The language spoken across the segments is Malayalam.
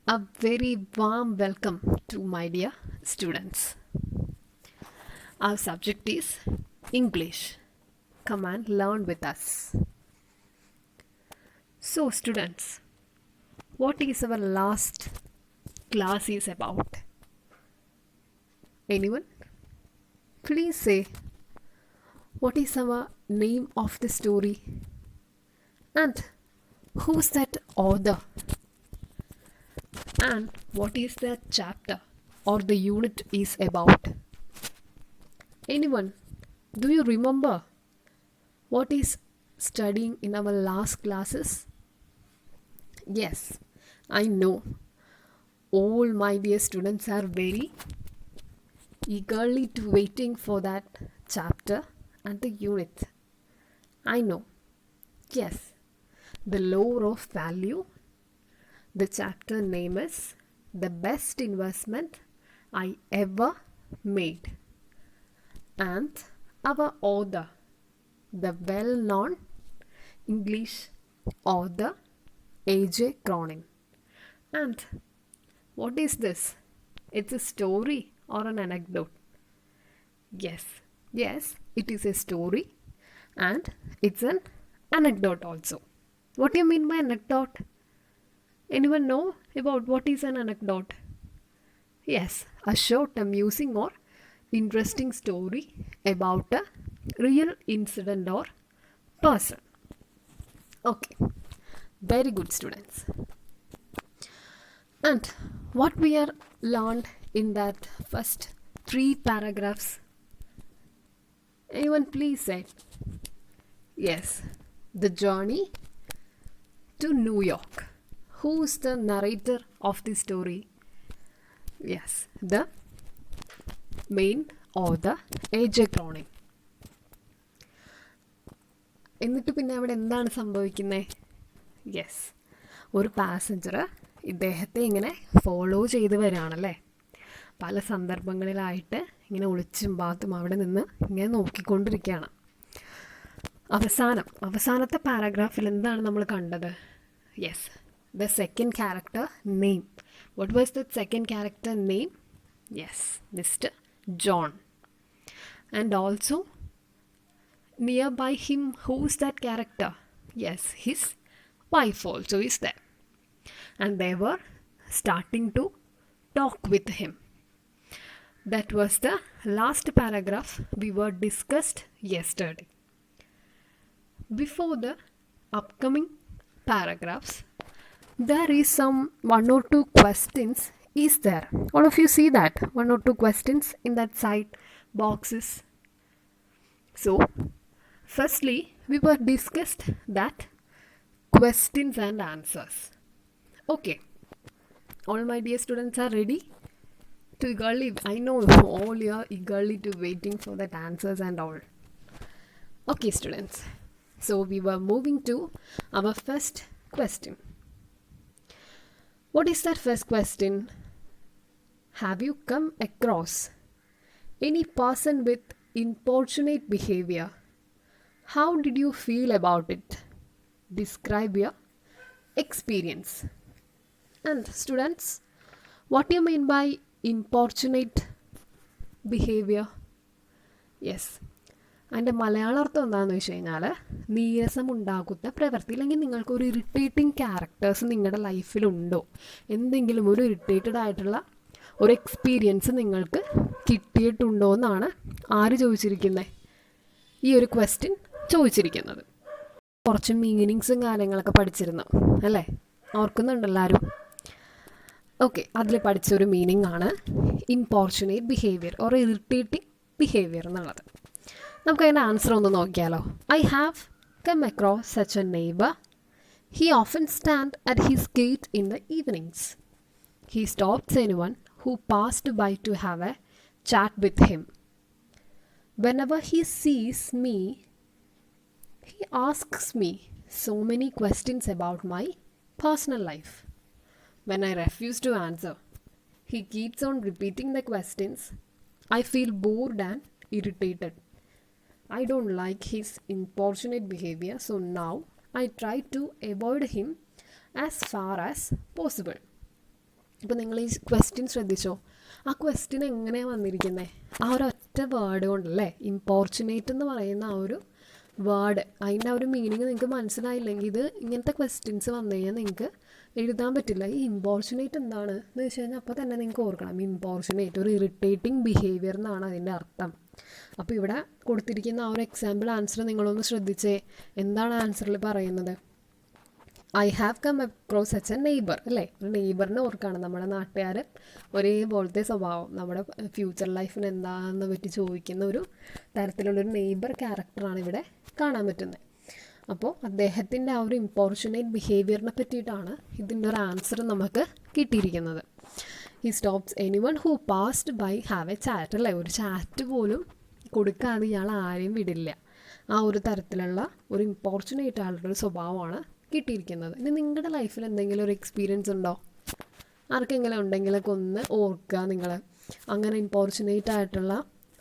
A very warm welcome to my dear students. Our subject is English. Come and learn with us. So, students, what is our last class is about? Anyone? Please say what is our name of the story and who's that author and what is the chapter or the unit is about. Anyone, do you remember what is studying in our last classes? Yes, I know all my dear students are very eagerly to waiting for that chapter and the unit. I know. Yes, the law of value. The chapter name is The Best Investment I Ever Made. And our author, the well-known English author A.J. Cronin. And what is this? It's a story or an anecdote? Yes, it is a story and it's an anecdote also. What do you mean by anecdote? Anyone know about what is an anecdote? Yes, a short, amusing or interesting story about a real incident or person. Okay, very good students. And what we are learned in that first 3 paragraphs? Anyone please say? Yes, the journey to New York. Who's the narrator of the story? Yes, the main author A.J. Cronin. എന്നിട്ട് പിന്നെ അവിടെ എന്താണ് സംഭവിക്കുന്നത്? യെസ്, ഒരു പാസഞ്ചർ ഇദ്ദേഹത്തെ ഇങ്ങനെ ഫോളോ ചെയ്ത് വരികയാണല്ലേ. പല സന്ദർഭങ്ങളിലായിട്ട് ഇങ്ങനെ ഒളിച്ചും പാത്തും അവിടെ നിന്ന് ഇങ്ങനെ നോക്കിക്കൊണ്ടിരിക്കുകയാണ്. അവസാനത്തെ പാരഗ്രാഫിൽ എന്താണ് നമ്മൾ കണ്ടത്? Yes, the second character name. What was the second character name? Yes, Mr. John. And also nearby him, who's that character? Yes, his wife also is there. And they were starting to talk with him. That was the last paragraph we were discussed yesterday. Before the upcoming paragraphs, there is some 1 or 2 questions is there. All of you see that 1 or 2 questions in that side boxes. So firstly we were discussed that questions and answers. Okay, all my dear students are ready to eagerly, I know all you are eagerly to waiting for that answers and all. Okay students, so we were moving to our first question. What is that first question? Have you come across any person with importunate behavior? How did you feel about it? Describe your experience. And students, what do you mean by importunate behavior? Yes, അതിൻ്റെ മലയാളാർത്ഥം എന്താണെന്ന് വെച്ച് കഴിഞ്ഞാൽ നീരസമുണ്ടാക്കുന്ന പ്രവൃത്തി, അല്ലെങ്കിൽ നിങ്ങൾക്കൊരു ഇറിറ്റേറ്റിംഗ് ക്യാരക്ടേഴ്സ് നിങ്ങളുടെ ലൈഫിലുണ്ടോ, എന്തെങ്കിലും ഒരു ഇറിറ്റേറ്റഡ് ആയിട്ടുള്ള ഒരു എക്സ്പീരിയൻസ് നിങ്ങൾക്ക് കിട്ടിയിട്ടുണ്ടോ എന്നാണ് ആര് ചോദിച്ചിരിക്കുന്നത്? ഈ ഒരു ക്വസ്റ്റ്യൻ ചോദിച്ചിരിക്കുന്നത്. കുറച്ച് മീനിങ്സും കാര്യങ്ങളൊക്കെ പഠിച്ചിരുന്നു അല്ലേ? ഓർക്കുന്നുണ്ട് എല്ലാവരും? ഓക്കെ, അതിൽ പഠിച്ചൊരു മീനിങ് ആണ് importunate behaviour or irritating behaviour എന്നുള്ളത്. നമുക്ക് അതിൻ്റെ ആൻസർ ഒന്ന് നോക്കിയാലോ? I have come across such a neighbour. He often stand at his gate in the evenings. He stops anyone who passed by to have a chat with him. Whenever he sees me, he asks me so many questions about my personal life. When I refuse to answer, he keeps on repeating the questions. I feel bored and irritated. I don't like his importunate behavior, so now I try to avoid him as far as possible. ഇപ്പോൾ നിങ്ങൾ ഈ ക്വസ്റ്റ്യൻ ശ്രദ്ധിച്ചോ, ആ ക്വസ്റ്റ്യൻ എങ്ങനെയാണ് വന്നിരിക്കുന്നത്? ആ ഒരൊറ്റ വേർഡ് കൊണ്ടല്ലേ, ഇമ്പോർച്ചുനേറ്റ് എന്ന് പറയുന്ന ആ ഒരു വേർഡ്, അതിൻ്റെ ആ ഒരു മീനിങ് നിങ്ങൾക്ക് മനസ്സിലായില്ലെങ്കിൽ ഇത് ഇങ്ങനത്തെ ക്വസ്റ്റ്യൻസ് വന്നു കഴിഞ്ഞാൽ നിങ്ങൾക്ക് എഴുതാൻ പറ്റില്ല. ഈ ഇമ്പോർച്ചുനേറ്റ് എന്താണ് എന്ന് വെച്ച് കഴിഞ്ഞാൽ അപ്പോൾ തന്നെ നിങ്ങൾക്ക് ഓർക്കണം, ഇമ്പോർച്ചുനേറ്റ് ഒരു ഇറിറ്റേറ്റിംഗ് ബിഹേവിയർ എന്നാണ് അതിൻ്റെ അർത്ഥം. അപ്പോൾ ഇവിടെ കൊടുത്തിരിക്കുന്ന ആ ഒരു എക്സാമ്പിൾ ആൻസർ നിങ്ങളൊന്ന് ശ്രദ്ധിച്ചേ. എന്താണ് ആൻസറിൽ പറയുന്നത്? I have come across such a neighbour അല്ലേ, ഒരു നെയ്ബറിനെ ഓർക്കാണ്. നമ്മുടെ നാട്ടുകാർ ഒരേപോലത്തെ സ്വഭാവം, നമ്മുടെ ഫ്യൂച്ചർ ലൈഫിന് എന്താണെന്ന് പറ്റി ചോദിക്കുന്ന ഒരു തരത്തിലുള്ളൊരു നെയ്ബർ ക്യാരക്ടറാണ് ഇവിടെ കാണാൻ പറ്റുന്നത്. അപ്പോൾ അദ്ദേഹത്തിൻ്റെ ആ ഒരു ഇമ്പോർച്ചുനേറ്റ് ബിഹേവിയറിനെ പറ്റിയിട്ടാണ് ഇതിൻ്റെ ഒരു ആൻസർ നമുക്ക് കിട്ടിയിരിക്കുന്നത്. He stops anyone who passed bye have A chat അല്ലേ, ഒരു ചാറ്റ് പോലും കൊടുക്കാതെ ഇയാൾ ആരെയും വിടില്ല. ആ ഒരു തരത്തിലുള്ള ഒരു ഇമ്പോർച്ചുനേറ്റ് ആളുടെ ഒരു സ്വഭാവമാണ് കിട്ടിയിരിക്കുന്നത്. ഇനി നിങ്ങളുടെ ലൈഫിൽ എന്തെങ്കിലും ഒരു എക്സ്പീരിയൻസ് ഉണ്ടോ? ആർക്കെങ്കിലും ഉണ്ടെങ്കിലൊക്കെ ഒന്ന് ഓർക്കുക. നിങ്ങൾ അങ്ങനെ ഇമ്പോർച്ചുനേറ്റ് ആയിട്ടുള്ള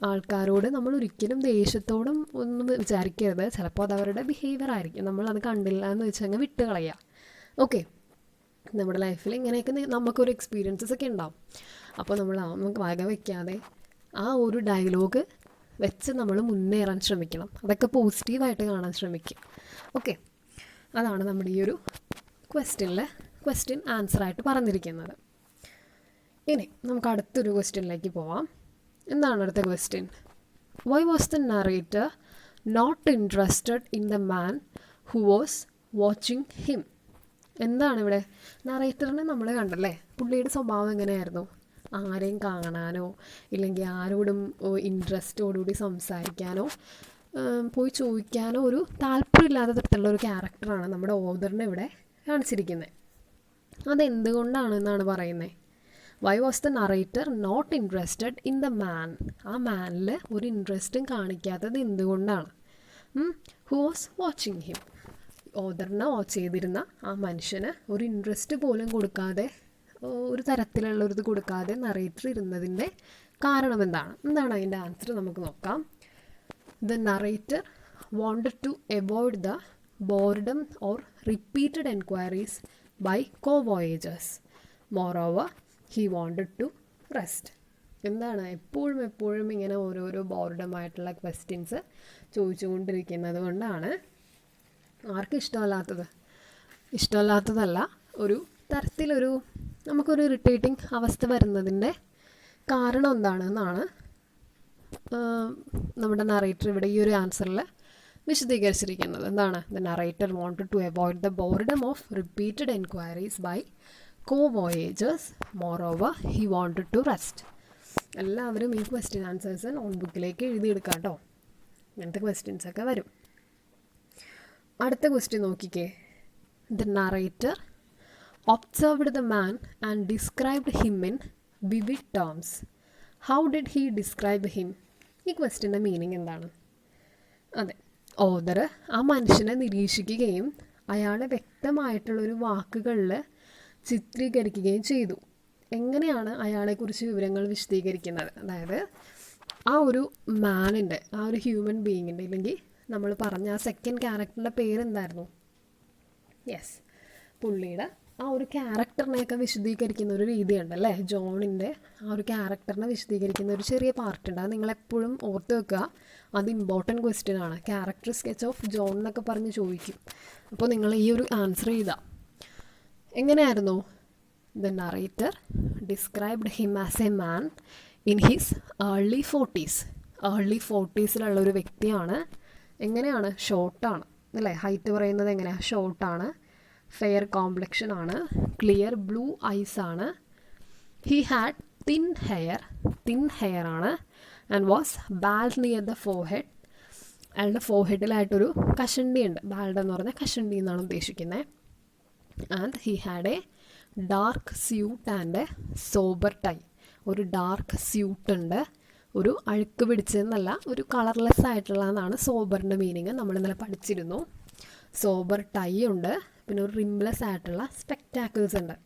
ആൾക്കാരോട് നമ്മൾ ഒരിക്കലും ദേഷ്യത്തോടും ഒന്നും വിചാരിക്കരുത്. ചിലപ്പോൾ അത് അവരുടെ ബിഹേവിയർ ആയിരിക്കും, നമ്മളത് കണ്ടില്ല എന്ന് വെച്ച് അങ്ങ് വിട്ട് കളയുക. ഓക്കെ, നമ്മുടെ ലൈഫിൽ ഇങ്ങനെയൊക്കെ നമുക്കൊരു എക്സ്പീരിയൻസസ് ഒക്കെ ഉണ്ടാവും. അപ്പോൾ നമുക്ക് വക വയ്ക്കാതെ ആ ഒരു ഡയലോഗ് വെച്ച് നമ്മൾ മുന്നേറാൻ ശ്രമിക്കണം. അതൊക്കെ പോസിറ്റീവായിട്ട് കാണാൻ ശ്രമിക്കും. ഓക്കെ, അതാണ് നമ്മുടെ ഈ ഒരു ക്വസ്റ്റ്യൻ ആൻസറായിട്ട് പറഞ്ഞിരിക്കുന്നത്. ഇനി നമുക്ക് അടുത്തൊരു ക്വസ്റ്റ്യനിലേക്ക് പോവാം. എന്താണ് അടുത്ത question? Why was the narrator not interested in the man who was watching him? എന്താണ് ഇവിടെ? നറേറ്ററിനെ നമ്മൾ കണ്ടല്ലേ, പുള്ളിയുടെ സ്വഭാവം എങ്ങനെയായിരുന്നു? ആരെയും കാണാനോ ഇല്ലെങ്കിൽ ആരോടും ഇൻട്രസ്റ്റോടുകൂടി സംസാരിക്കാനോ പോയി ചോദിക്കാനോ ഒരു താല്പര്യമില്ലാത്ത തരത്തിലുള്ള ഒരു ക്യാരക്ടറാണ് നമ്മുടെ ഓഥറിനെ ഇവിടെ കാണിച്ചിരിക്കുന്നത്. അതെന്തുകൊണ്ടാണെന്നാണ് പറയുന്നത്. Why was the narrator not interested in the man? ആ മാനിൽ ഒരു ഇൻട്രസ്റ്റും കാണിക്കാത്തത് എന്തുകൊണ്ടാണ്? Who was watching him? ഓഥറിനെ വാച്ച് ചെയ്തിരുന്ന ആ മനുഷ്യന് ഒരു ഇൻട്രസ്റ്റ് പോലും കൊടുക്കാതെ, ഒരു തരത്തിലുള്ള ഒരു ഇത് കൊടുക്കാതെ നറേറ്റർ ഇരുന്നതിൻ്റെ കാരണം എന്താണ് അതിൻ്റെ ആൻസർ നമുക്ക് നോക്കാം. The narrator wanted to avoid the boredom or repeated enquiries by co-voyagers. Moreover, he wanted to rest. എന്താണ് എപ്പോഴും ഇങ്ങനെ ഓരോരോ ബോർഡമായിട്ടുള്ള ക്വസ്റ്റ്യൻസ് ചോദിച്ചുകൊണ്ടിരിക്കുന്നത് കൊണ്ടാണ് ആർക്കും ഇഷ്ടമല്ലാത്തതല്ല, ഒരു തരത്തിലൊരു നമുക്കൊരു ഇറിറ്റേറ്റിംഗ് അവസ്ഥ വരുന്നതിൻ്റെ കാരണം എന്താണെന്നാണ് നമ്മുടെ നറേറ്റർ ഇവിടെ ഈ ഒരു ആൻസറിൽ വിശദീകരിച്ചിരിക്കുന്നത്. എന്താണ്? The narrator wanted to avoid the boredom of repeated enquiries by co-voyagers. Moreover, he wanted to rest. എല്ലാവരും ഈ ക്വസ്റ്റ്യൻ ആൻസേഴ്സ് നോട്ട്ബുക്കിലേക്ക് എഴുതിയെടുക്കാം കേട്ടോ, ഇങ്ങനത്തെ ക്വസ്റ്റ്യൻസൊക്കെ വരും. അടുത്ത ക്വസ്റ്റ്യൻ നോക്കിക്കേ. The narrator observed the man and described him in vivid terms. How did he describe him? ഈ ക്വസ്റ്റ്യൻ്റെ മീനിങ് എന്താണ്? അതെ, ഓഥർ ആ മനുഷ്യനെ നിരീക്ഷിക്കുകയും അയാളെ വ്യക്തമായിട്ടുള്ളൊരു വാക്കുകളിൽ ചിത്രീകരിക്കുകയും ചെയ്തു. എങ്ങനെയാണ് അയാളെക്കുറിച്ച് വിവരങ്ങൾ വിശദീകരിക്കുന്നത്? അതായത് ആ ഒരു മാനിൻ്റെ, ആ ഒരു ഹ്യൂമൻ ബീയിങ്ങിൻ്റെ, ഇല്ലെങ്കിൽ നമ്മൾ പറഞ്ഞ ആ സെക്കൻഡ് ക്യാരക്ടറിൻ്റെ പേരെന്തായിരുന്നു? യെസ്, പുള്ളിയുടെ ആ ഒരു ക്യാരക്ടറിനെയൊക്കെ വിശദീകരിക്കുന്ന ഒരു രീതിയുണ്ടല്ലേ. ജോണിൻ്റെ ആ ഒരു ക്യാരക്ടറിനെ വിശദീകരിക്കുന്ന ഒരു ചെറിയ പാർട്ടുണ്ട്. അത് നിങ്ങളെപ്പോഴും ഓർത്ത് വെക്കുക, അത് ഇമ്പോർട്ടൻറ്റ് ക്വസ്റ്റ്യൻ ആണ്. ക്യാരക്ടർ സ്കെച്ച് ഓഫ് ജോൺ എന്നൊക്കെ പറഞ്ഞ് ചോദിക്കും. അപ്പോൾ നിങ്ങൾ ഈ ഒരു ആൻസർ ചെയ്താൽ എങ്ങനെയായിരുന്നു? The narrator described him as a man in his early 40s. Early 40സിലുള്ള ഒരു വ്യക്തിയാണ്. എങ്ങനെയാണ്? ഷോർട്ടാണ് അല്ലേ, ഹൈറ്റ് പറയുന്നത് എങ്ങനെയാണ്? ഷോർട്ടാണ്, ഫെയർ കോംപ്ലക്ഷൻ ആണ്, ക്ലിയർ ബ്ലൂ ഐസ് ആണ്. ഹി ഹാഡ് തിൻ ഹെയർ ആണ്, and was bald near the forehead. അയാളുടെ ഫോർഹെഡിലായിട്ടൊരു കഷണ്ടി ഉണ്ട്. ബാൽഡ് എന്ന് പറഞ്ഞാൽ കഷണ്ടി എന്നാണ് ഉദ്ദേശിക്കുന്നത്. And he had a dark suit and a sober tie. ഒരു ഡാർക്ക് സ്യൂട്ട് ഉണ്ട്, ഒരു അഴുക്ക് പിടിച്ചതെന്നല്ല, ഒരു കളർലെസ് ആയിട്ടുള്ളതെന്നാണ് സോബറിൻ്റെ മീനിങ്. നമ്മൾ ഇന്നലെ പഠിച്ചിരുന്നു. സോബർ ടൈ ഉണ്ട്, പിന്നെ ഒരു റിംലെസ് ആയിട്ടുള്ള സ്പെക്ടാക്കിൾസ് ഉണ്ട്.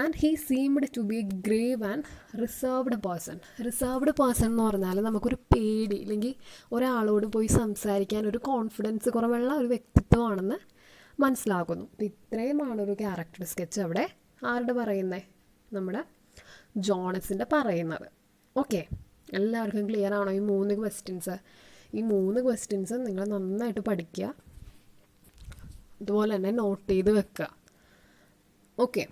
And he seemed to be a grave and reserved person. Reserved person എന്ന് പറഞ്ഞാൽ നമുക്കൊരു പേടി, അല്ലെങ്കിൽ ഒരാളോട് പോയി സംസാരിക്കാൻ ഒരു കോൺഫിഡൻസ് കുറവുള്ള ഒരു വ്യക്തിത്വമാണെന്ന് മനസ്സിലാക്കുന്നു. ഇത്രയുമാണ് ഒരു ക്യാരക്ടർ സ്കെച്ച് അവിടെ ആരുടെ പറയുന്നത്? നമ്മുടെ ജോണസിൻ്റെ പറയുന്നത്. ഓക്കെ, എല്ലാവർക്കും ക്ലിയർ ആണോ ഈ 3 ക്വസ്റ്റ്യൻസ്? ഈ 3 ക്വസ്റ്റ്യൻസ് നിങ്ങൾ നന്നായിട്ട് പഠിക്കുക, അതുപോലെ തന്നെ നോട്ട് ചെയ്ത് വെക്കുക. Okay,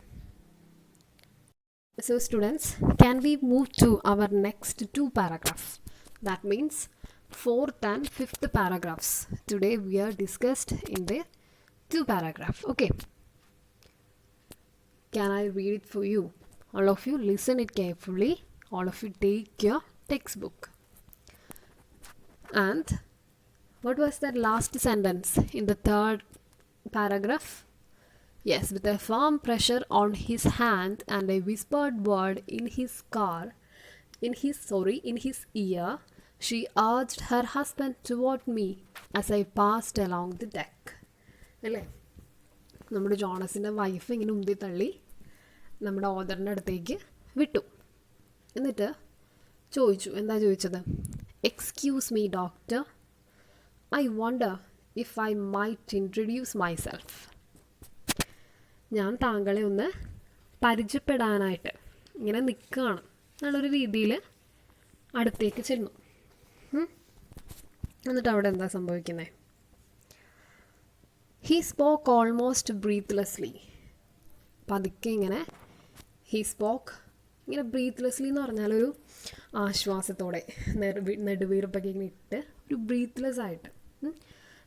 so students, can we move to our next 2 paragraphs? That means 4th and 5th paragraphs. Today we are discussed in the 2 paragraph. Okay, can I read it for you? All of you listen it carefully. All of you take your textbook. And what was that last sentence in the 3rd paragraph? Yes, with a firm pressure on his hand and a whispered word in his ear, she urged her husband toward me as I passed along the deck. അല്ലേ, നമ്മുടെ ജോണസിൻ്റെ വൈഫ് ഇങ്ങനെ ഉന്തി തള്ളി നമ്മുടെ ഓദറിൻ്റെ അടുത്തേക്ക് വിട്ടു. എന്നിട്ട് ചോദിച്ചു, എന്താ ചോദിച്ചത്? Excuse me doctor, I wonder if I might introduce myself. ഞാൻ താങ്കളെ ഒന്ന് പരിചയപ്പെടാനായിട്ട് ഇങ്ങനെ നിൽക്കുകയാണ് എന്നുള്ളൊരു രീതിയിൽ അടുത്തേക്ക് ചെന്നു. എന്നിട്ട് അവിടെ എന്താ സംഭവിക്കുന്നത്? He spoke almost breathlessly. പതുക്കെ ഇങ്ങനെ ഹീ സ്പോക്ക് ഇങ്ങനെ ബ്രീത്ത്ലെസ്ലി എന്ന് പറഞ്ഞാൽ ഒരു ആശ്വാസത്തോടെ നെടുവീർപ്പൊക്കെ ഇങ്ങനെ ഇട്ട് ഒരു ബ്രീത്ത്ലെസ് ആയിട്ട്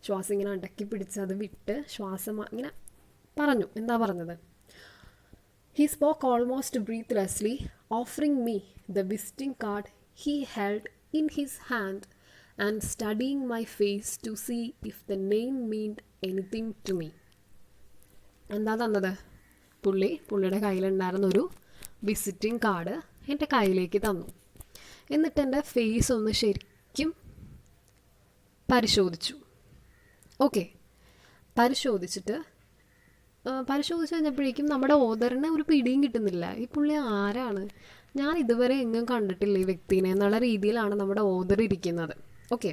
ശ്വാസം ഇങ്ങനെ അടക്കി പിടിച്ച് അത് വിട്ട് ശ്വാസം ഇങ്ങനെ പറഞ്ഞു. എന്താ പറഞ്ഞത്? He spoke almost breathlessly, offering me the visiting card he held in his hand and studying my face to see if the name meant anything to me. എന്താ തന്നത്? പുള്ളിയുടെ കയ്യിലുണ്ടായിരുന്നൊരു വിസിറ്റിംഗ് കാർഡ് എൻ്റെ കയ്യിലേക്ക് തന്നു. എന്നിട്ട് എൻ്റെ ഫേസ് ഒന്ന് ശരിക്കും പരിശോധിച്ചു. ഓക്കെ, പരിശോധിച്ച് കഴിഞ്ഞപ്പോഴേക്കും നമ്മുടെ ഓദറിന് ഒരു പിടിയും കിട്ടുന്നില്ല. ഈ പുള്ളി ആരാണ്? ഞാൻ ഇതുവരെ എങ്ങും കണ്ടിട്ടില്ല ഈ വ്യക്തിനെ എന്നുള്ള രീതിയിലാണ് നമ്മുടെ ഓദർ ഇരിക്കുന്നത്. Okay,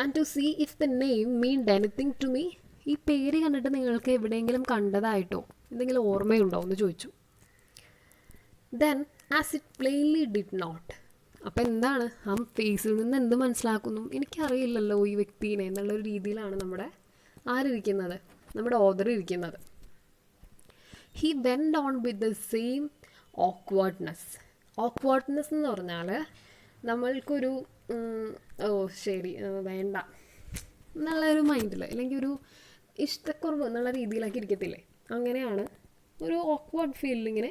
and to see if the name meant anything to me. ഈ പേര് കണ്ടിട്ട് നിങ്ങൾക്ക് എവിടെയെങ്കിലും കണ്ടതായിട്ടോ എന്തെങ്കിലും ഓർമ്മയുണ്ടോ എന്ന് ചോദിച്ചു. Then as it plainly did not. അപ്പം എന്താണ് ആ ഫേസിൽ നിന്ന് എന്ത് മനസ്സിലാക്കുന്നു? എനിക്കറിയില്ലല്ലോ ഈ വ്യക്തിനെ എന്നുള്ളൊരു രീതിയിലാണ് നമ്മുടെ ആരിരിക്കുന്നത്, നമ്മുടെ ഓദർ ഇരിക്കുന്നത്. He went on with the same awkwardness. Awkwardness എന്ന് പറഞ്ഞാൽ നമ്മൾക്കൊരു ശരി വേണ്ട എന്നുള്ളൊരു മൈൻഡിൽ, അല്ലെങ്കിൽ ഒരു ഇഷ്ടക്കുറവ് എന്നുള്ള രീതിയിലൊക്കെ ഇരിക്കത്തില്ലേ, അങ്ങനെയാണ് ഒരു ഓക്വേർഡ് ഫീലിങ്ങിന്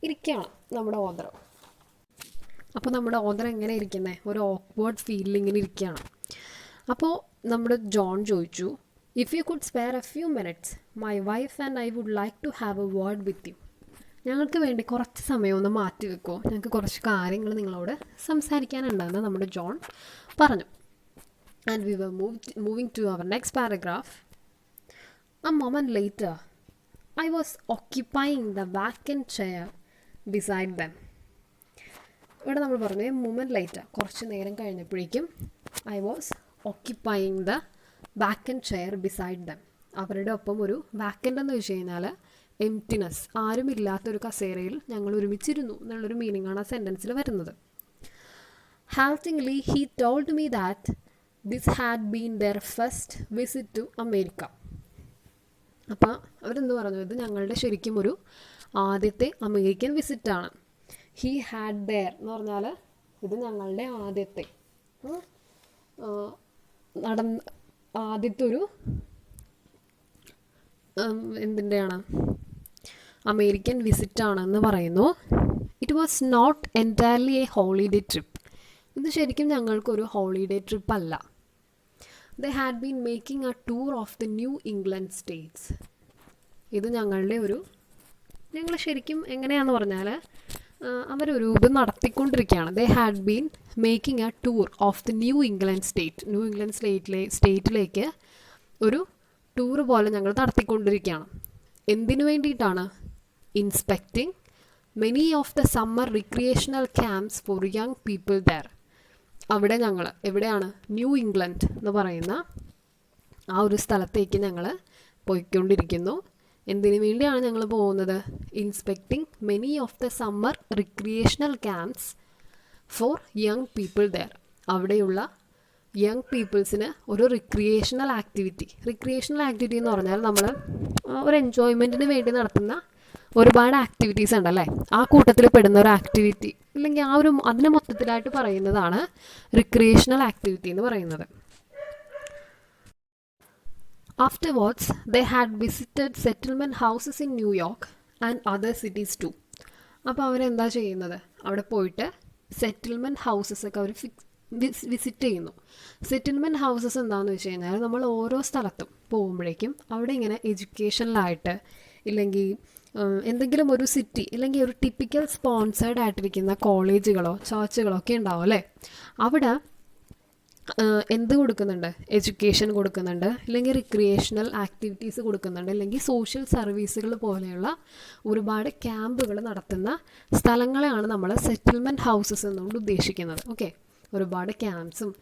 ഇരിക്കുകയാണ് നമ്മുടെ ഓദർ. അപ്പോൾ നമ്മുടെ ഓദർ എങ്ങനെ ഇരിക്കുന്നത്? ഒരു ഓക്വേർഡ് ഫീലിങ്ങിന് ഇരിക്കുകയാണ്. അപ്പോൾ നമ്മുടെ ജോൺ ചോദിച്ചു, if you could spare a few minutes my wife and I would like to have a word with you. ഞങ്ങൾക്ക് വേണ്ടി കുറച്ച് സമയം ഒന്ന് മാറ്റി വെക്കുമോ? ഞങ്ങൾക്ക് കുറച്ച് കാര്യങ്ങൾ നിങ്ങളോട് സംസാരിക്കാനുണ്ടെന്ന് നമ്മുടെ ജോൺ പറഞ്ഞു. And we were moving to our next paragraph. A moment later, I was occupying the vacant chair beside them. ഇവിടെ നമ്മൾ പറഞ്ഞു മൂമെൻറ്റ് ലേറ്റർ, കുറച്ച് നേരം കഴിഞ്ഞപ്പോഴേക്കും I was occupying the vacant chair beside them. അവരുടെ ഒപ്പം ഒരു വാക്കൻ്റ് എന്ന് വെച്ച് കഴിഞ്ഞാൽ എംപ്റ്റിനെസ്, ആരുമില്ലാത്തൊരു കസേരയിൽ ഞങ്ങൾ ഒരുമിച്ചിരുന്നു എന്നുള്ളൊരു മീനിങ്ങാണ് ആ സെൻറ്റൻസിൽ വരുന്നത്. Haltingly, he told me that this had been their first visit to America. അപ്പോൾ അവരെന്ത് പറഞ്ഞു? ഇത് ഞങ്ങളുടെ ശരിക്കും ഒരു ആദ്യത്തെ അമേരിക്കൻ വിസിറ്റാണ്. ഹീ ഹാഡ് ദെയർ എന്ന് പറഞ്ഞാൽ ഇത് ഞങ്ങളുടെ ആദ്യത്തെ ആദ്യത്തെ ഒരു എന്തിൻ്റെയാണ് അമേരിക്കൻ വിസിറ്റാണെന്ന് പറയുന്നു. It was not entirely a holiday trip. ഇത് ശരിക്കും ഞങ്ങൾക്കൊരു ഹോളിഡേ ട്രിപ്പ് അല്ല. They had been making a tour of the New England states. ഇത് ഞങ്ങൾ ശരിക്കും എങ്ങനെയാണെന്ന് പറഞ്ഞാൽ അവരൊരു ഇത് നടത്തിക്കൊണ്ടിരിക്കുകയാണ്. They had been making a tour of the New England state. New England സ്റ്റേറ്റിലേക്ക് ഒരു ടൂർ പോലെ ഞങ്ങൾ നടത്തിക്കൊണ്ടിരിക്കുകയാണ്. എന്തിനു വേണ്ടിയിട്ടാണ്? Inspecting many of the summer recreational camps for young people there. അവിടെ ഞങ്ങൾ എവിടെയാണ്? ന്യൂ ഇംഗ്ലണ്ട് എന്ന് പറയുന്ന ആ ഒരു സ്ഥലത്തേക്ക് ഞങ്ങൾ പോയിക്കൊണ്ടിരിക്കുന്നു. എന്തിനു വേണ്ടിയാണ് ഞങ്ങൾ പോകുന്നത്? Inspecting many of the summer recreational camps for young people there. അവിടെയുള്ള യങ് പീപ്പിൾസിന് ഒരു റിക്രിയേഷണൽ ആക്ടിവിറ്റി എന്ന് പറഞ്ഞാൽ നമ്മൾ ഒരു എൻജോയ്മെൻറ്റിന് വേണ്ടി നടത്തുന്ന ഒരുപാട് ആക്ടിവിറ്റീസ് ഉണ്ടല്ലേ, ആ കൂട്ടത്തിൽ പെടുന്ന ഒരു ആക്ടിവിറ്റി അല്ലെങ്കിൽ അതിനെ മൊത്തത്തിലായിട്ട് പറയുന്നതാണ് റിക്രിയേഷണൽ ആക്ടിവിറ്റി എന്ന് പറയുന്നത്. Afterwards, they had visited settlement houses in New York and other cities too. അപ്പോൾ അവരെന്താ ചെയ്യുന്നത്? അവിടെ പോയിട്ട് സെറ്റിൽമെൻറ്റ് ഹൗസസ് ഒക്കെ അവർ വിസിറ്റ് ചെയ്യുന്നു. സെറ്റിൽമെൻറ്റ് ഹൗസസ് എന്താണെന്ന് വെച്ച് കഴിഞ്ഞാൽ നമ്മൾ ഓരോ സ്ഥലത്തും പോകുമ്പോഴേക്കും അവിടെ ഇങ്ങനെ എഡ്യൂക്കേഷനിലായിട്ട് ഇല്ലെങ്കിൽ എന്തെങ്കിലും ഒരു സിറ്റി അല്ലെങ്കിൽ ഒരു ടിപ്പിക്കൽ സ്പോൺസേർഡ് ആയിട്ടിരിക്കുന്ന കോളേജുകളോ ചർച്ചുകളോ ഒക്കെ ഉണ്ടാവും അല്ലേ. അവിടെ എന്ത് കൊടുക്കുന്നുണ്ട്? എഡ്യൂക്കേഷൻ കൊടുക്കുന്നുണ്ട്, അല്ലെങ്കിൽ റിക്രിയേഷണൽ ആക്ടിവിറ്റീസ് കൊടുക്കുന്നുണ്ട്, അല്ലെങ്കിൽ സോഷ്യൽ സർവീസുകൾ പോലെയുള്ള ഒരുപാട് ക്യാമ്പുകൾ നടത്തുന്ന സ്ഥലങ്ങളെയാണ് നമ്മൾ സെറ്റിൽമെൻറ്റ് ഹൗസസ് എന്നുകൊണ്ട് ഉദ്ദേശിക്കുന്നത്. ഓക്കെ, ഒരുപാട് ക്യാമ്പ്സും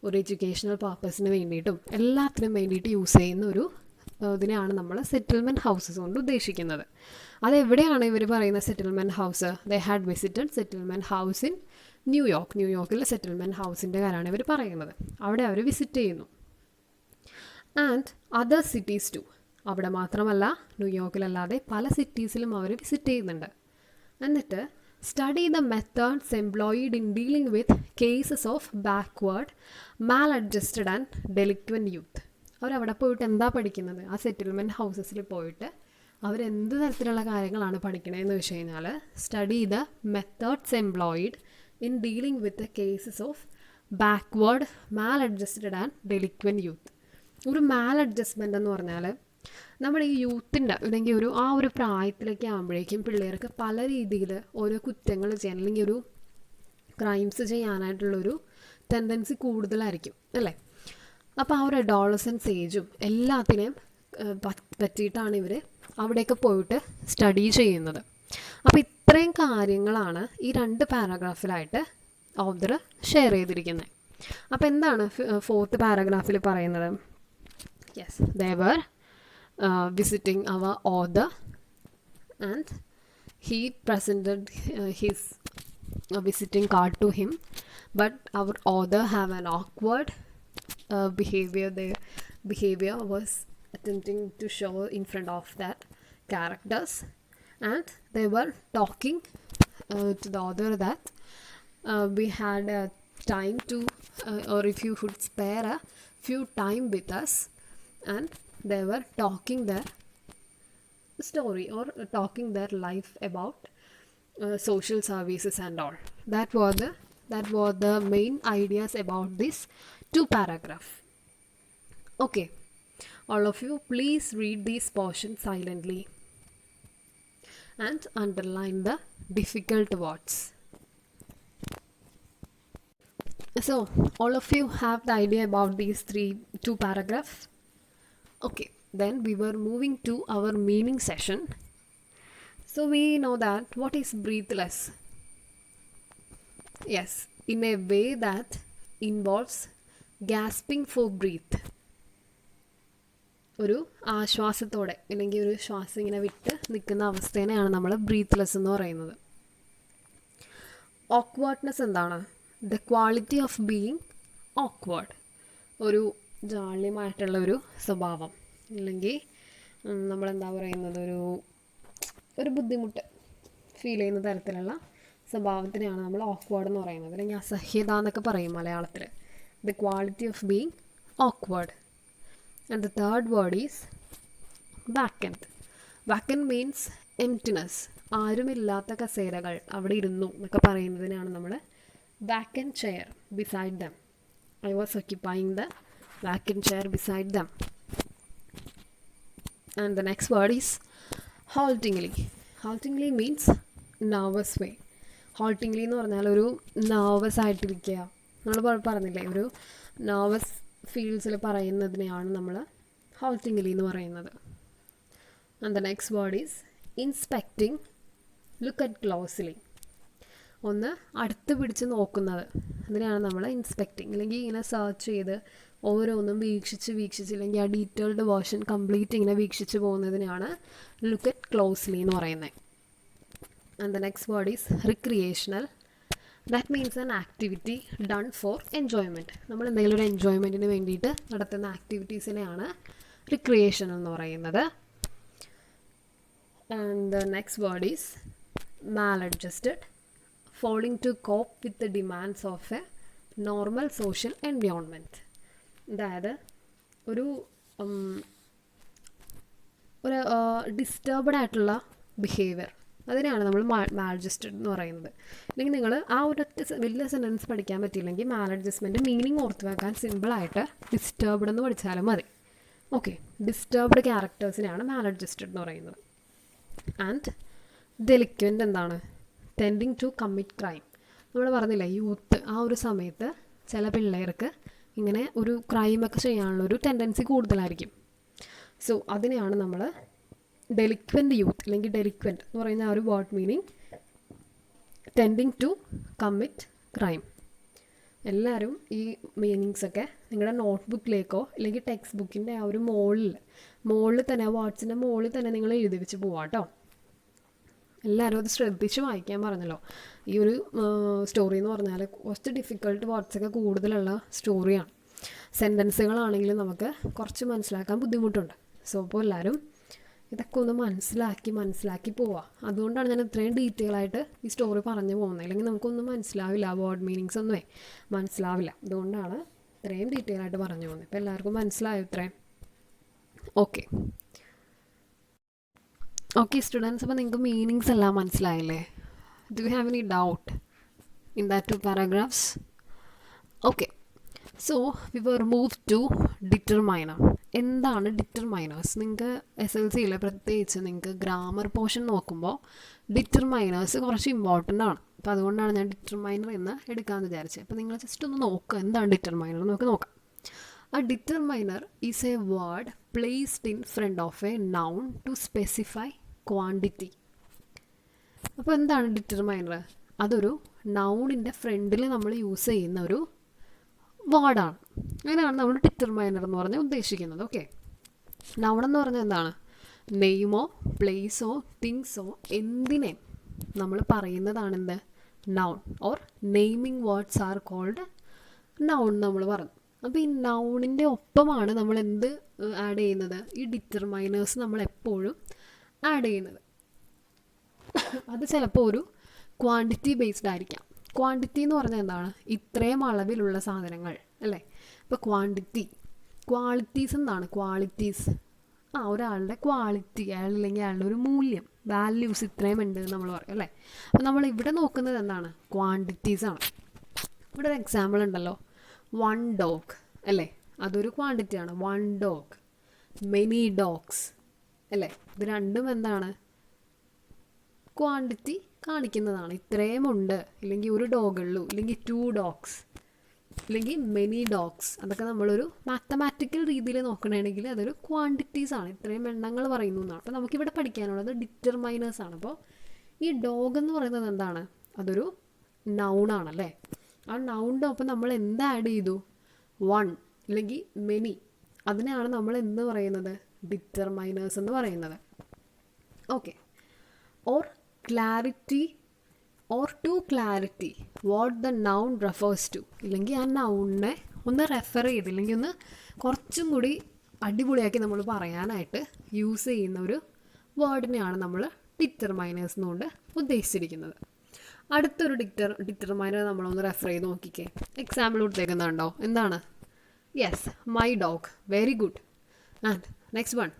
ഒരു എഡ്യൂക്കേഷണൽ പർപ്പസിന് വേണ്ടിയിട്ടും എല്ലാത്തിനും വേണ്ടിയിട്ട് യൂസ് ചെയ്യുന്ന ഒരു ഇതിനെയാണ് നമ്മൾ സെറ്റിൽമെൻറ്റ് ഹൗസസ് കൊണ്ട് ഉദ്ദേശിക്കുന്നത്. അതെവിടെയാണ് ഇവർ പറയുന്ന settlement house? They had visited settlement house in ന്യൂയോർക്കിലെ സെറ്റിൽമെൻറ്റ് ഹൗസിൻ്റെ കാര്യമാണ് ഇവർ പറയുന്നത്. അവിടെ അവർ വിസിറ്റ് ചെയ്യുന്നു. And other cities too. അവിടെ മാത്രമല്ല, ന്യൂയോർക്കിലല്ലാതെ പല സിറ്റീസിലും അവർ വിസിറ്റ് ചെയ്യുന്നുണ്ട്. എന്നിട്ട് study the methods employed in dealing with cases of backward maladjusted and delinquent youth. അവരവിടെ പോയിട്ട് എന്താ പഠിക്കുന്നത്? ആ സെറ്റിൽമെൻറ്റ് ഹൗസസിൽ പോയിട്ട് അവരെന്ത് തരത്തിലുള്ള കാര്യങ്ങളാണ് പഠിക്കണതെന്ന് വെച്ച് കഴിഞ്ഞാൽ study the methods employed in dealing with the cases of backward, maladjusted and delinquent youth. ഒരു മാലഡ്ജസ്റ്റ്മെൻ്റ് എന്ന് പറഞ്ഞാൽ നമ്മുടെ ഈ യൂത്തിൻ്റെ അല്ലെങ്കിൽ ഒരു പ്രായത്തിലേക്ക് ആകുമ്പോഴേക്കും പിള്ളേർക്ക് പല രീതിയിൽ ഓരോ കുറ്റങ്ങൾ ചെയ്യാൻ അല്ലെങ്കിൽ ഒരു ക്രൈംസ് ചെയ്യാനായിട്ടുള്ളൊരു ടെൻഡൻസി കൂടുതലായിരിക്കും അല്ലേ. അപ്പോൾ ആ ഒരു അഡോളസൻസ് ഏജും എല്ലാത്തിനെയും പറ്റിയിട്ടാണ് ഇവർ അവിടെയൊക്കെ പോയിട്ട് സ്റ്റഡി ചെയ്യുന്നത്. അപ്പോൾ ഇത്രയും കാര്യങ്ങളാണ് ഈ 2 പാരഗ്രാഫിലായിട്ട് ഓഥർ ഷെയർ ചെയ്തിരിക്കുന്നത്. അപ്പോൾ എന്താണ് 4th പാരഗ്രാഫിൽ പറയുന്നത്? Yes, they were visiting our author and he presented his visiting card to him, but our author have an awkward behavior. Their behavior was attempting to show in front of that characters, and they were talking to the author that we had time to or if you could spare a few time with us, and they were talking their story or talking their life about social services and all. That was the main ideas about this 2 paragraph. Okay, all of you please read these portions silently and underline the difficult words. So all of you have the idea about these 2 paragraphs. Okay, then we were moving to our meaning session. So we know that what is breathless? Yes, in a way that involves gasping for breath. ഒരു ആശ്വാസത്തോടെ അല്ലെങ്കിൽ ഒരു ശ്വാസം ഇങ്ങനെ വിട്ട് നിൽക്കുന്ന അവസ്ഥേനെയാണ് നമ്മൾ ബ്രീത്ത്ലെസ് എന്ന് പറയുന്നത്. ഓക്വേർഡ്നെസ് എന്താണ്? The quality of being awkward. ഒരു ജാള്യമായിട്ടുള്ള ഒരു സ്വഭാവം അല്ലെങ്കിൽ നമ്മളെന്താ പറയുന്നത്, ഒരു ബുദ്ധിമുട്ട് ഫീൽ ചെയ്യുന്ന തരത്തിലുള്ള സ്വഭാവത്തിനെയാണ് നമ്മൾ ഓക്വേർഡ് എന്ന് പറയുന്നത്, അല്ലെങ്കിൽ അസഹ്യത എന്നൊക്കെ പറയും മലയാളത്തിൽ. The quality of being awkward. And the third word is vacant. Vacant means emptiness. ആരുമില്ലാത്ത കസേരകൾ അവിടെ ഇരുന്നു എന്നൊക്കെ പറയുന്നതിനാണ് നമ്മൾ vacant chair beside them. I was occupying the vacant chair beside them. And the next word is haltingly. Haltingly means nervous way. Haltingly എന്ന് പറഞ്ഞാൽ ഒരു നെർവസ് ആയിട്ടിരിക്കുക. നമ്മൾ പറഞ്ഞില്ലേ, ഒരു നെർവസ് ഫീൽഡ്സിൽ പറയുന്നതിനെയാണ് നമ്മൾ haltingly എന്ന് പറയുന്നത്. And the next word is inspecting. Look at closely. ഒന്ന് അടുത്ത് പിടിച്ച് നോക്കുന്നത്, അതിനെയാണ് നമ്മൾ ഇൻസ്പെക്റ്റിംഗ്. അല്ലെങ്കിൽ ഇങ്ങനെ സെർച്ച് ചെയ്ത് ഓരോന്നും വീക്ഷിച്ചില്ലെങ്കിൽ ആ ഡീറ്റെയിൽഡ് വേർഷൻ കംപ്ലീറ്റ് ഇങ്ങനെ വീക്ഷിച്ച് പോകുന്നതിനാണ് ലുക്ക് അറ്റ് ക്ലോസ്ലി എന്ന് പറയുന്നത്. And the next word is recreational. That means an activity done for enjoyment. നമ്മൾ എന്തെങ്കിലും ഒരു എൻജോയ്മെൻറ്റിന് വേണ്ടിയിട്ട് നടത്തുന്ന ആക്ടിവിറ്റീസിനെയാണ് റിക്രിയേഷൻ എന്ന് പറയുന്നത്. And the next word is maladjusted. falling to cope with the demands of a normal social environment. അതായത് ഒരു ഡിസ്റ്റർബ്ഡ് ആയിട്ടുള്ള ബിഹേവിയർ, അതിനെയാണ് നമ്മൾ മാലഡ്ജസ്റ്റഡ് എന്ന് പറയുന്നത്. അല്ലെങ്കിൽ നിങ്ങൾ ആ ഒരൊറ്റ വലിയ സെൻറ്റൻസ് പഠിക്കാൻ പറ്റിയില്ലെങ്കിൽ മാലഡ്ജസ്റ്റ്മെൻറ്റ് മീനിങ് ഓർത്ത് വെക്കാൻ സിമ്പിളായിട്ട് ഡിസ്റ്റർബ്ഡ് എന്ന് പഠിച്ചാലും മതി. ഓക്കെ, ഡിസ്റ്റർബ്ഡ് ക്യാരക്ടേഴ്സിനെയാണ് മാലഡ്ജസ്റ്റഡ് എന്ന് പറയുന്നത്. ആൻഡ് ഡെലിക്വൻ്റ് എന്താണ്? Tending to commit crime. നമ്മൾ പറഞ്ഞില്ലേ, യൂത്ത് ആ ഒരു സമയത്ത് ചില പിള്ളേർക്ക് ഇങ്ങനെ ഒരു ക്രൈമൊക്കെ ചെയ്യാനുള്ളൊരു ടെൻഡൻസി കൂടുതലായിരിക്കും. സോ അതിനെയാണ് നമ്മൾ ഡെലിക്വൻ്റ് യൂത്ത് അല്ലെങ്കിൽ ഡെലിക്വൻ്റ് എന്ന് പറയുന്ന ആ ഒരു word meaning tending to commit crime. എല്ലാവരും ഈ മീനിങ്സൊക്കെ നിങ്ങളുടെ നോട്ട്ബുക്കിലേക്കോ അല്ലെങ്കിൽ ടെക്സ്റ്റ് ബുക്കിൻ്റെ ആ ഒരു മുകളിൽ തന്നെ, വാട്സിൻ്റെ മുകളിൽ തന്നെ നിങ്ങൾ എഴുതി വെച്ച് പോവാം കേട്ടോ. എല്ലാവരും അത് ശ്രദ്ധിച്ച് വായിക്കാൻ പറഞ്ഞല്ലോ. ഈ ഒരു സ്റ്റോറി എന്ന് പറഞ്ഞാൽ കുറച്ച് ഡിഫിക്കൾട്ട് വേർഡ്സൊക്കെ കൂടുതലുള്ള സ്റ്റോറിയാണ്. സെൻറ്റൻസുകളാണെങ്കിലും നമുക്ക് കുറച്ച് മനസ്സിലാക്കാൻ ബുദ്ധിമുട്ടുണ്ട്. സോ അപ്പോൾ എല്ലാവരും ഇതൊക്കെ ഒന്ന് മനസ്സിലാക്കി പോവുക. അതുകൊണ്ടാണ് ഞാൻ ഇത്രയും ഡീറ്റെയിൽ ആയിട്ട് ഈ സ്റ്റോറി പറഞ്ഞു പോകുന്നത്. അല്ലെങ്കിൽ നമുക്കൊന്നും മനസ്സിലാവില്ല, വേർഡ് മീനിങ്സ് ഒന്നുമേ മനസ്സിലാവില്ല. അതുകൊണ്ടാണ് ഇത്രയും ഡീറ്റെയിൽ ആയിട്ട് പറഞ്ഞു പോകുന്നത്. ഇപ്പോൾ എല്ലാവർക്കും മനസ്സിലായോ ഇത്രയും? ഓക്കെ സ്റ്റുഡൻസ്, അപ്പോൾ നിങ്ങൾക്ക് മീനിങ്സ് എല്ലാം മനസ്സിലായില്ലേ? Do you have any doubt in that 2 paragraphs? Okay, so we were move to determiner. എന്താണ് ഡിറ്റർമൈനേഴ്സ്? നിങ്ങൾക്ക് SLCയിലെ പ്രത്യേകിച്ച് നിങ്ങൾക്ക് ഗ്രാമർ പോർഷൻ നോക്കുമ്പോൾ ഡിറ്റർമൈനേഴ്സ് കുറച്ച് ഇമ്പോർട്ടൻ്റ് ആണ്. അപ്പോൾ അതുകൊണ്ടാണ് ഞാൻ ഡിറ്റർമൈനർ എന്ന് എടുക്കാമെന്ന് വിചാരിച്ചത്. അപ്പോൾ നിങ്ങൾ ജസ്റ്റ് ഒന്ന് നോക്കുക എന്താണ് ഡിറ്റർമൈനർ നമുക്ക് നോക്കാം. A determiner is a word placed in front of a noun to specify quantity. അപ്പോൾ എന്താണ് ഡിറ്റർമൈനർ? അതൊരു നൗണിൻ്റെ ഫ്രണ്ടിൽ നമ്മൾ യൂസ് ചെയ്യുന്ന ഒരു വേർഡാണ്. അങ്ങനെയാണ് നമ്മൾ ഡിറ്റർമൈനർ എന്ന് പറഞ്ഞാൽ ഉദ്ദേശിക്കുന്നത്. ഓക്കെ, നൗൺ എന്ന് പറഞ്ഞാൽ എന്താണ്? നെയിമോ പ്ലേസോ തിങ്സോ എന്തിനെ നമ്മൾ പറയുന്നതാണ് എന്ത്? Noun or naming words are called noun നമ്മൾ പറഞ്ഞു. അപ്പോൾ ഈ നൗണിൻ്റെ ഒപ്പമാണ് നമ്മൾ എന്ത് ആഡ് ചെയ്യുന്നത്? ഈ ഡിറ്റർമൈനേഴ്സ് നമ്മൾ എപ്പോഴും ആഡ് ചെയ്യുന്നത്. അത് ചിലപ്പോൾ ഒരു ക്വാണ്ടിറ്റി ബേസ്ഡ് ആയിരിക്കാം. ക്വാണ്ടിറ്റി എന്ന് പറഞ്ഞാൽ എന്താണ്? ഇത്രയും അളവിലുള്ള സാധനങ്ങൾ അല്ലേ? ഇപ്പോൾ ക്വാളിറ്റീസ് എന്താണ്? ക്വാളിറ്റീസ് ഒരാളുടെ ക്വാളിറ്റി, അയാളില്ലെങ്കിൽ അയാളുടെ ഒരു മൂല്യം, വാല്യൂസ് ഇത്രയും ഉണ്ട് എന്ന് നമ്മൾ പറയും അല്ലേ? അപ്പോൾ നമ്മൾ ഇവിടെ നോക്കുന്നത് എന്താണ്? ക്വാണ്ടിറ്റീസാണ്. ഇവിടെ ഒരു എക്സാമ്പിൾ ഉണ്ടല്ലോ, 1 dog അല്ലേ? അതൊരു ക്വാണ്ടിറ്റിയാണ്. 1 dog, many dogs അല്ലേ? ഇത് രണ്ടും എന്താണ്? ക്വാണ്ടിറ്റി കാണിക്കുന്നതാണ്. ഇത്രയും ഉണ്ട്, ഇല്ലെങ്കിൽ ഒരു ഡോഗുള്ളൂ, ഇല്ലെങ്കിൽ 2 dogs, ഇല്ലെങ്കിൽ മെനി ഡോഗ്സ്. അതൊക്കെ നമ്മളൊരു മാത്തമാറ്റിക്കൽ രീതിയിൽ നോക്കണമെങ്കിൽ അതൊരു ക്വാണ്ടിറ്റീസാണ്. ഇത്രയും എണ്ണങ്ങൾ പറയുന്നു എന്നാണ്. അപ്പോൾ നമുക്കിവിടെ പഠിക്കാനുള്ളത് ഡിറ്റർമൈനേഴ്സാണ്. അപ്പോൾ ഈ ഡോഗ് എന്ന് പറയുന്നത് എന്താണ്? അതൊരു നൗണാണല്ലേ? ആ നൗണിൻ്റെ ഒപ്പം നമ്മൾ എന്ത് ആഡ് ചെയ്തു? 1 അല്ലെങ്കിൽ മെനി. അതിനെയാണ് നമ്മൾ എന്ത് പറയുന്നത്? ഡിറ്റർമൈനേഴ്സ് എന്ന് പറയുന്നത്. Okay, or clarity or to clarity what the noun refers to. ഇല്ലെങ്കിൽ ആ നൗണിനെ ഒന്ന് റെഫർ ചെയ്ത്, ഇല്ലെങ്കിൽ ഒന്ന് കുറച്ചും കൂടി അടിപൊളിയാക്കി നമ്മൾ പറയാനായിട്ട് യൂസ് ചെയ്യുന്ന ഒരു വേർഡിനെയാണ് നമ്മൾ ഡിറ്റർമൈനേഴ്സ് എന്നുകൊണ്ട് ഉദ്ദേശിച്ചിരിക്കുന്നത്. അടുത്തൊരു ഡിറ്റർമൈനർ നമ്മളൊന്ന് റെഫർ ചെയ്ത് നോക്കിക്കേ. എക്സാമ്പിൾ കൊടുത്തേക്കുന്നുണ്ടോ? എന്താണ്? Yes, my dog, very good. And next one,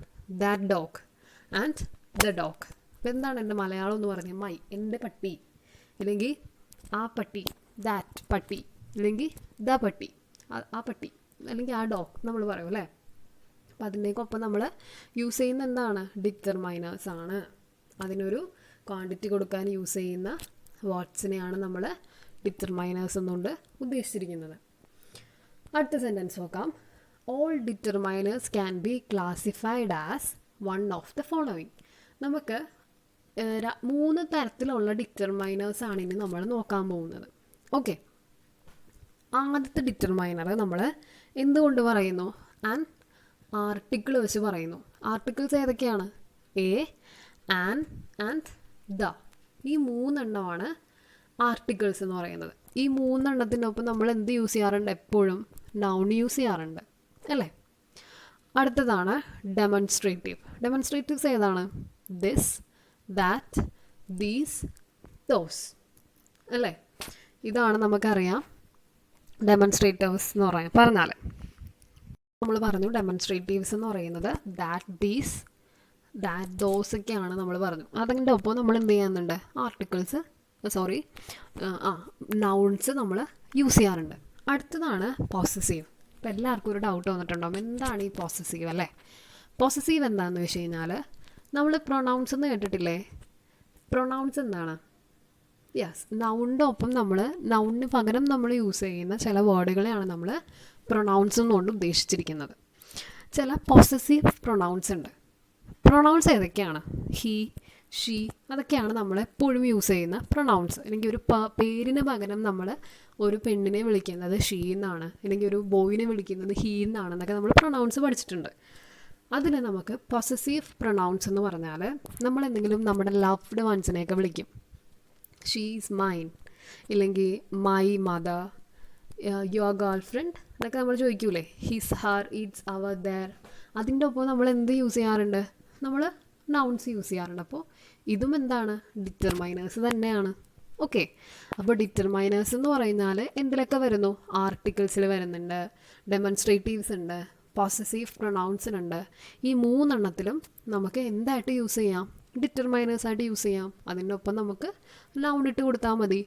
that dog and the dog. അപ്പോൾ എന്താണ് എൻ്റെ മലയാളം എന്ന് പറഞ്ഞാൽ? മൈ, എൻ്റെ പട്ടി, ഇല്ലെങ്കിൽ ആ പട്ടി, ദാറ്റ് പട്ടി, ഇല്ലെങ്കിൽ ദ പട്ടി, ആ പട്ടി, അല്ലെങ്കിൽ ആ ഡോഗ് നമ്മൾ പറയും അല്ലേ? അപ്പോൾ അതിൻ്റെയൊപ്പം നമ്മൾ യൂസ് ചെയ്യുന്ന എന്താണ്? ഡിറ്റർമൈനേഴ്സ് ആണ്. അതിനൊരു ക്വാണ്ടിറ്റി കൊടുക്കാൻ യൂസ് ചെയ്യുന്ന വേർഡ്സിനെയാണ് നമ്മൾ ഡിറ്റർമൈനേഴ്സ് എന്നുകൊണ്ട് ഉദ്ദേശിച്ചിരിക്കുന്നത്. അടുത്ത സെൻറ്റൻസ് നോക്കാം. All determiners can be classified as one of the following. നമുക്ക് 3 തരത്തിലുള്ള ഡിറ്റർമൈനേഴ്സ് ആണ് ഇനി നമ്മൾ നോക്കാൻ പോകുന്നത്. ഓക്കെ, ആദ്യത്തെ ഡിറ്റർമൈനർ നമ്മൾ എന്തുകൊണ്ട് പറയുന്നു? ആൻ ആർട്ടിക്കിൾ വെച്ച് പറയുന്നു. ആർട്ടിക്കിൾസ് ഏതൊക്കെയാണ്? A, an and the. ഈ മൂന്നെണ്ണമാണ് ആർട്ടിക്കിൾസ് എന്ന് പറയുന്നത്. ഈ മൂന്നെണ്ണത്തിനൊപ്പം നമ്മൾ എന്ത് യൂസ് ചെയ്യാറുണ്ട്? എപ്പോഴും നൗൺ യൂസ് ചെയ്യാറുണ്ട് അല്ലേ? അടുത്തതാണ് ഡെമോൺസ്ട്രേറ്റീവ്. ഡെമോൺസ്ട്രേറ്റീവ്സ് ഏതാണ്? ദിസ്, ദാറ്റ്, ദീസ്, ദോസ് അല്ലേ? ഇതാണ് നമുക്കറിയാം ഡെമോൺസ്ട്രേറ്റീവ്സ് എന്ന് പറഞ്ഞാൽ. നമ്മൾ പറഞ്ഞു ഡെമോൺസ്ട്രേറ്റീവ്സ് എന്ന് പറയുന്നത് ദാറ്റ്, ദീസ്, ദാറ്റ്, ദോസ് ഒക്കെയാണ് നമ്മൾ പറഞ്ഞു. അതിൻ്റെ ഒപ്പം നമ്മൾ എന്ത് ചെയ്യുന്നുണ്ട്? ആർട്ടിക്കിൾസ് നൗൺസ് നമ്മൾ യൂസ് ചെയ്യാറുണ്ട്. അടുത്തതാണ് പോസസീവ്. ഇപ്പോൾ എല്ലാവർക്കും ഒരു ഡൗട്ട് വന്നിട്ടുണ്ടാകും, എന്താണ് ഈ പോസസീവ് അല്ലേ? പോസസീവ് എന്താണെന്ന് വെച്ച് കഴിഞ്ഞാൽ നമ്മൾ പ്രൊനൗൺസ് എന്ന് കേട്ടിട്ടില്ലേ? പ്രൊനൗൺസ് എന്താണ്? യെസ്, നൗണിൻ്റെ ഒപ്പം നൗണിന് പകരം നമ്മൾ യൂസ് ചെയ്യുന്ന ചില വേർഡുകളെയാണ് നമ്മൾ പ്രൊനൗൺസ് എന്നുകൊണ്ട് ഉദ്ദേശിച്ചിരിക്കുന്നത്. ചില പോസസീവ് പ്രൊനൗൺസ് ഉണ്ട്. പ്രൊനൗൺസ് ഏതൊക്കെയാണ്? ഹി, ഷീ, അതൊക്കെയാണ് നമ്മൾ എപ്പോഴും യൂസ് ചെയ്യുന്ന പ്രൊനൗൺസ്. അല്ലെങ്കിൽ ഒരു പേരിന് പകരം നമ്മൾ ഒരു പെണ്ണിനെ വിളിക്കുന്നത് ഷീ എന്നാണ്, അല്ലെങ്കിൽ ഒരു ബോയിനെ വിളിക്കുന്നത് ഹീ എന്നാണ് എന്നൊക്കെ നമ്മൾ പ്രൊനൗൺസ് പഠിച്ചിട്ടുണ്ട്. അതിന് നമുക്ക് പൊസസീവ് പ്രൊനൗൺസ് എന്ന് പറഞ്ഞാൽ നമ്മൾ എന്തെങ്കിലും നമ്മുടെ ലവ്ഡ് വൺസിനെയൊക്കെ വിളിക്കും. ഷീ ഈസ് മൈൻ, ഇല്ലെങ്കിൽ my mother, your girlfriend എന്നൊക്കെ നമ്മൾ ചോദിക്കൂലേ? His, her, its, our, their. അതിൻ്റെ ഒപ്പം നമ്മൾ എന്ത് യൂസ് ചെയ്യാറുണ്ട്? നമ്മൾ നൗൺസ് യൂസ് ചെയ്യാറുണ്ട്. അപ്പോൾ ഇതും എന്താണ്? ഡിറ്റർമൈനേഴ്സ് തന്നെയാണ്. ഓക്കെ, അപ്പോൾ ഡിറ്റർമൈനേഴ്സ് എന്ന് പറഞ്ഞാൽ എന്തിലൊക്കെ വരുന്നു? ആർട്ടിക്കിൾസിൽ വരുന്നുണ്ട്, ഡെമോൺസ്ട്രേറ്റീവ്സ് ഉണ്ട്, പോസസീവ് പ്രൊനൗൺസിനുണ്ട്. ഈ മൂന്നെണ്ണത്തിലും നമുക്ക് എന്തായിട്ട് യൂസ് ചെയ്യാം? ഡിറ്റർമൈനേഴ്സായിട്ട് യൂസ് ചെയ്യാം. അതിൻ്റെ ഒപ്പം നമുക്ക് നൗൺ ഇട്ട് കൊടുത്താൽ മതി.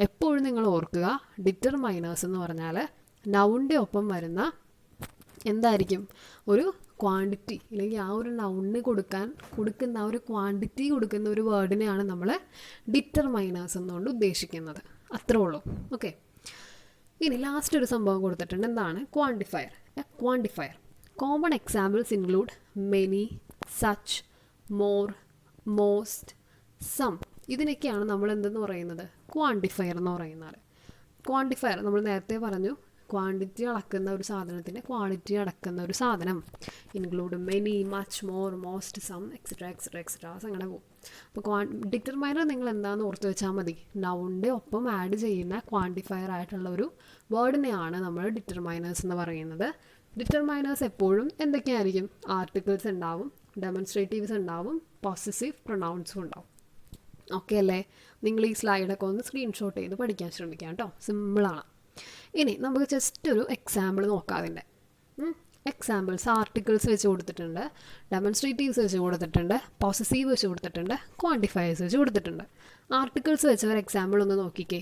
എപ്പോഴും നിങ്ങൾ ഓർക്കുക, ഡിറ്റർമൈനേഴ്സ് എന്ന് പറഞ്ഞാൽ നൗണിൻ്റെ ഒപ്പം വരുന്ന എന്തായിരിക്കും? ഒരു ക്വാണ്ടിറ്റി, അല്ലെങ്കിൽ ആ ഒരു നൗണിന് കൊടുക്കുന്ന ആ ഒരു ക്വാണ്ടിറ്റി കൊടുക്കുന്ന ഒരു വേർഡിനെയാണ് നമ്മൾ ഡിറ്റർമൈനേഴ്സ് എന്നുകൊണ്ട് ഉദ്ദേശിക്കുന്നത്. അത്രേ ഉള്ളൂ. ഓക്കെ, ഇനി ലാസ്റ്റ് ഒരു സംഭവം കൊടുത്തിട്ടുണ്ട്. എന്താണ്? Quantifier. Quantifier common examples include many, such, more, most, some. ഇതിനൊക്കെയാണ് നമ്മൾ എന്തെന്ന് പറയുന്നത്? ക്വാണ്ടിഫയർ എന്ന് പറയുന്നത്. ക്വാണ്ടിഫയർ നമ്മൾ നേരത്തെ പറഞ്ഞു, ക്വാണ്ടിറ്റി അളക്കുന്ന ഒരു സാധനത്തിൻ്റെ ക്വാളിറ്റി അളക്കുന്ന ഒരു സാധനം. Include many, much, more, most, some, etcetera etcetera etceteras അങ്ങനെ പോകും. അപ്പോൾ ഡിറ്റർമൈനർ നിങ്ങൾ എന്താണെന്ന് ഓർത്ത് വെച്ചാൽ മതി. നൗണിൻ്റെ ഒപ്പം ആഡ് ചെയ്യുന്ന ക്വാണ്ടിഫയർ ആയിട്ടുള്ള ഒരു വേർഡിനെയാണ് നമ്മൾ ഡിറ്റർമൈനേഴ്സ് എന്ന് പറയുന്നത്. ഡിറ്റർമൈനേഴ്സ് എപ്പോഴും എന്തൊക്കെയായിരിക്കും? ആർട്ടിക്കിൾസ് ഉണ്ടാവും, ഡെമോൺസ്ട്രേറ്റീവ്സ് ഉണ്ടാവും, പോസസീവ് പ്രൊനൗൺസും ഉണ്ടാവും. ഓക്കെ അല്ലേ? നിങ്ങൾ ഈ സ്ലൈഡൊക്കെ ഒന്ന് സ്ക്രീൻഷോട്ട് ചെയ്ത് പഠിക്കാൻ ശ്രമിക്കാം കേട്ടോ. സിമ്പിളാണ്. ഇനി നമുക്ക് ജസ്റ്റ് ഒരു എക്സാമ്പിൾ നോക്കാം. അതിൻ്റെ എക്സാമ്പിൾസ് ആർട്ടിക്കിൾസ് വെച്ച് കൊടുത്തിട്ടുണ്ട്, ഡെമോൺസ്ട്രേറ്റീവ്സ് വെച്ച് കൊടുത്തിട്ടുണ്ട്, പോസസീവ് വെച്ച് കൊടുത്തിട്ടുണ്ട്, ക്വാണ്ടിഫയേഴ്സ് വെച്ച് കൊടുത്തിട്ടുണ്ട്. ആർട്ടിക്കിൾസ് വെച്ച് ഒരു എക്സാമ്പിൾ ഒന്ന് നോക്കിക്കേ.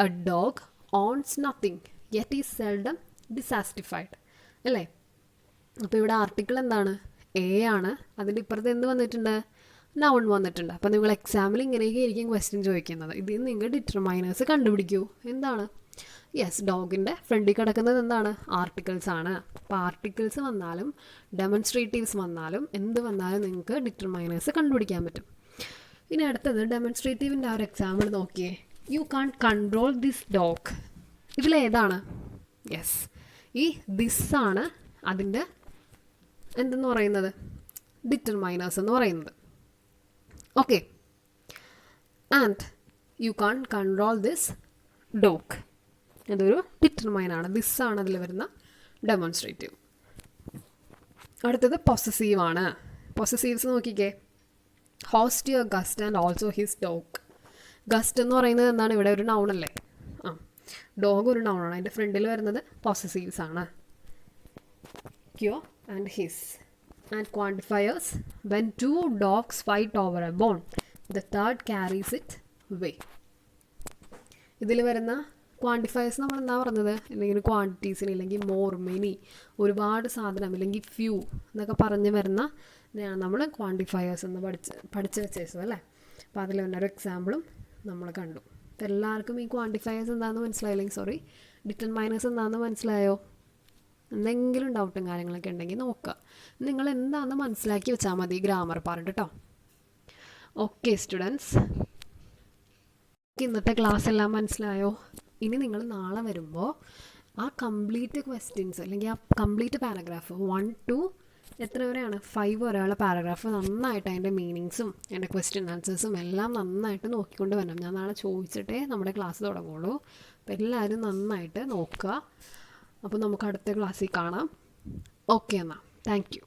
A dog owns nothing yet is seldom dissatisfied അല്ലേ? അപ്പോൾ ഇവിടെ ആർട്ടിക്കിൾ എന്താണ്? എ ആണ്. അതിൻ്റെ ഇപ്പുറത്ത് എന്ത് വന്നിട്ടുണ്ട്? നൗൺ വന്നിട്ടുണ്ട്. അപ്പോൾ നിങ്ങൾ എക്സാമിൽ ഇങ്ങനെയൊക്കെ ആയിരിക്കും ക്വസ്റ്റ്യൻ ചോദിക്കുന്നത്. ഇതിൽ നിങ്ങൾ ഡിറ്റർമൈനേഴ്സ് കണ്ടുപിടിക്കൂ. എന്താണ്? യെസ്, ഡോഗിൻ്റെ ഫ്രണ്ടിൽ കിടക്കുന്നത് എന്താണ്? ആർട്ടിക്കിൾസ് ആണ്. അപ്പോൾ ആർട്ടിക്കിൾസ് വന്നാലും ഡെമോൺസ്ട്രേറ്റീവ്സ് വന്നാലും എന്ത് വന്നാലും നിങ്ങൾക്ക് ഡിറ്റർമൈനേഴ്സ് കണ്ടുപിടിക്കാൻ പറ്റും. ഇനി അടുത്തത് ഡെമോൺസ്ട്രേറ്റീവിൻ്റെ ആ ഒരു എക്സാമ്പിൾ നോക്കിയേ. You can control this dog. ഇതിലേതാണ്? യെസ്, ഈ ദിസ് ആണ് അതിൻ്റെ എന്തെന്ന് പറയുന്നത്? ഡിറ്റർമൈനേഴ്സ് എന്ന് പറയുന്നത്. Okay, and you can control this dog, അതൊരു ഡിറ്റർമൈനാണ്. ദിസ് ആണ് അതിൽ വരുന്ന ഡെമോൺസ്ട്രേറ്റീവ്. അടുത്തത് പൊസസീവ് ആണ്. പൊസസീവ്സ് നോക്കിക്കേ. Host your guest and also his dog. Guest എന്ന് പറയുന്നത് എന്താണ്? ഇവിടെ ഒരു നൗണല്ലേ? ഡോഗ് ഒരു നൗണാണ്. അതിൻ്റെ ഫ്രണ്ടിൽ വരുന്നത് പൊസസീവ്സ് ആണ്. Your and his. And quantifiers when two dogs fight over a bone the third carries it way. ഇതിൽ വരുന്ന ക്വാണ്ടിഫയേഴ്സ് നമ്മൾ എന്താ പറഞ്ഞത്? അല്ലെങ്കിൽ ക്വാണ്ടിറ്റീസിന്, ഇല്ലെങ്കിൽ മോർ, മെനി, ഒരുപാട് സാധനം, ഇല്ലെങ്കിൽ ഫ്യൂ എന്നൊക്കെ പറഞ്ഞ് വരുന്ന നമ്മൾ ക്വാണ്ടിഫയേഴ്സ് എന്ന് പഠിച്ച് വെച്ചേച്ചത് അല്ലേ? അപ്പോൾ അതിൽ ഒരു എക്സാമ്പിളും നമ്മൾ കണ്ടു. അപ്പോൾ എല്ലാവർക്കും ഈ ക്വാണ്ടിഫയേഴ്സ് എന്താണെന്ന് മനസ്സിലായില്ലെങ്കിൽ ഡിറ്റർമൈനേഴ്സ് എന്താണെന്ന് മനസ്സിലായോ? എന്തെങ്കിലും ഡൗട്ടും കാര്യങ്ങളൊക്കെ ഉണ്ടെങ്കിൽ നോക്കുക. നിങ്ങൾ എന്താണെന്ന് മനസ്സിലാക്കി വെച്ചാൽ മതി ഗ്രാമർ പാർട്ട് കേട്ടോ. ഓക്കെ സ്റ്റുഡൻസ്, ഇന്നത്തെ ക്ലാസ് എല്ലാം മനസ്സിലായോ? ഇനി നിങ്ങൾ നാളെ വരുമ്പോൾ ആ കംപ്ലീറ്റ് ക്വസ്റ്റ്യൻസ് അല്ലെങ്കിൽ ആ കംപ്ലീറ്റ് പാരഗ്രാഫ് 1 to എത്ര വരെയാണ് 5 വരെയുള്ള പാരഗ്രാഫ് നന്നായിട്ട് അതിൻ്റെ മീനിങ്സും എൻ്റെ ക്വസ്റ്റ്യൻ ആൻസേഴ്സും എല്ലാം നന്നായിട്ട് നോക്കിക്കൊണ്ട് വരണം. ഞാൻ നാളെ ചോദിച്ചിട്ടേ നമ്മുടെ ക്ലാസ് തുടങ്ങുള്ളൂ. അപ്പോൾ എല്ലാവരും നന്നായിട്ട് നോക്കുക. അപ്പോൾ നമുക്ക് അടുത്ത ക്ലാസ്സിൽ കാണാം. ഓക്കെ എന്നാൽ, താങ്ക് യു.